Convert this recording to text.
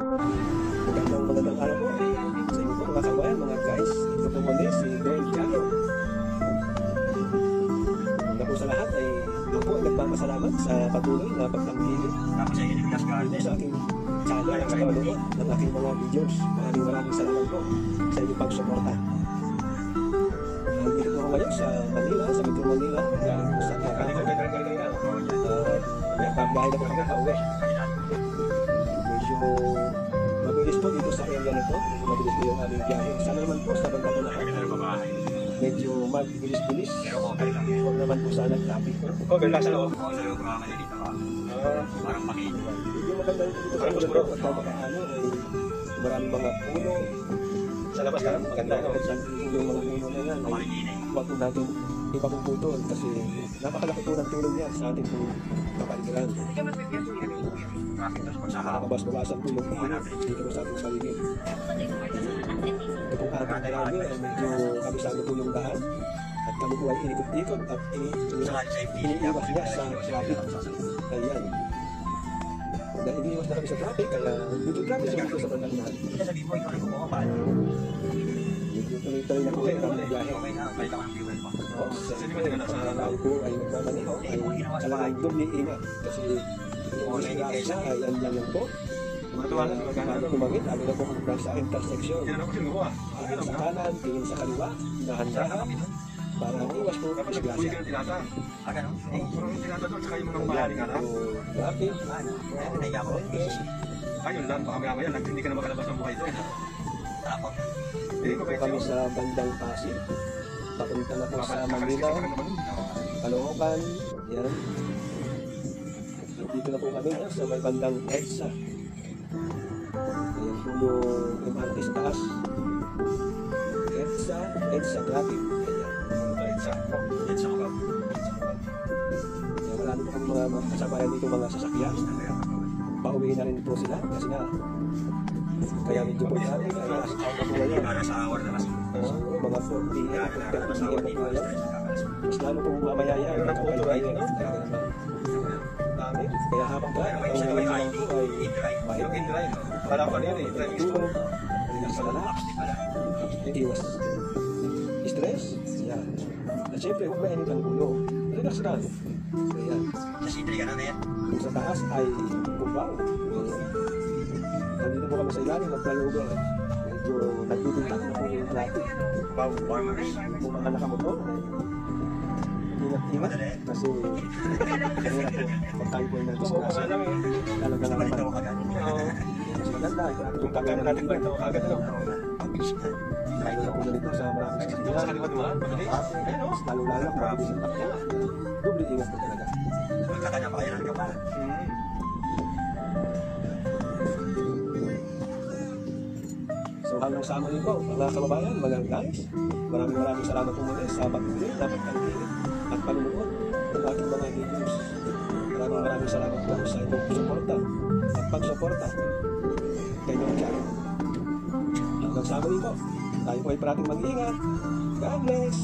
Magandang araw po sa inyo po mga kabayan, mga guys. Ito po muli si Ben Jano. Una po sa lahat ay ako ay nagpapasalamat sa patuloy na pagtangkilik sa aking channel at sa panonood ng aking mga videos. Maraming salamat po sa inyong pagsuporta. Dito po ako ngayon sa Manila, sa Metro Manila. Galing po sa pagbahay na po kami pauwi. Medyo mabilis po dito sa area na ito. Mabilis po yung aming biyahe. Sana naman po sa banda po lahat. Medyo mabilis-bilis. Huwag naman po sana traffic. Okay, nasa loob. Parang makinig. Yung maganda dito sa area na ito, maraming mga puno. Sa labas ka, maganda. Yung mga puno na yan, huwag po natin ipapuputol kasi napakalaki po ng tulong yan sa ating kapaligiran. Nakabas-bawasan po yung dito sa ating paligid. Ito pong ating marami ay medyo kabisado po yung daan at kami po ay inikot-ikot at iniiwas niya sa traffic. Ayan. Dahil iniiwas na kami sa traffic, kaya dito traffic sa dito sa bandang natin. Tuloy-tuloy na po kayo ng biyahe. Tayo po ay nagmamaniho ay kailangan doble ingat kasi yung disgrasya ay andyan lang po. Paano lumangit, ano na po kung sa intersection. Sa kanan, tingin sa kaliwa, dahan-dahan para iwas po ang disgrasya. Traffic. Ayun lang, baka maya-maya hindi ka na makalabas ng buhay doon. Dito po kami sa bandang Pasig. Papunta na po sa Manila, Caloocan. Yan. Dito na po kami sa may bandang EDSA. Ayan po yung MRT taas. EDSA traffic. Ayan. Marami po kami mga kasabayan dito mga sasakyan. Pauwi na rin po sila kasi nga kaya medyo po natin kaya ako po ngayon mga 4 p.m. 30 p.m. na po ngayon mas lalo po mamaya yan kaya habang tayo ang ngayon lang po ay mahirap Para ko rin tulong sa lahat iwas stress yan at syempre huwag mainit ang ulo relax lang ayan sa taas ay kubaw. Nandito po kami sa ilalim ng flyover. Medyo nagtitintak na po yung traffic. Yung mga nakamotor, ingat-ingat kasi mahirap po. Pag tayo po ay nagdisgrasya, talaga lang naman. Mas maganda, yung kagano natin ba ito agad lang. Lalo na po na dito sa maraming sasakyan. Lalo-lalo kung mabilis ang takbo. Doble ingat po talaga. So hanggang sa muli po, mga kababayan, mga guys, maraming salamat po muli sa patuloy na pagtangkilik at panunood ng ating mga videos. Maraming salamat po sa inyong suporta at pagsuporta kay inyong channel. Hanggang sa muli po, tayo po ay parating mag-ingat. God bless!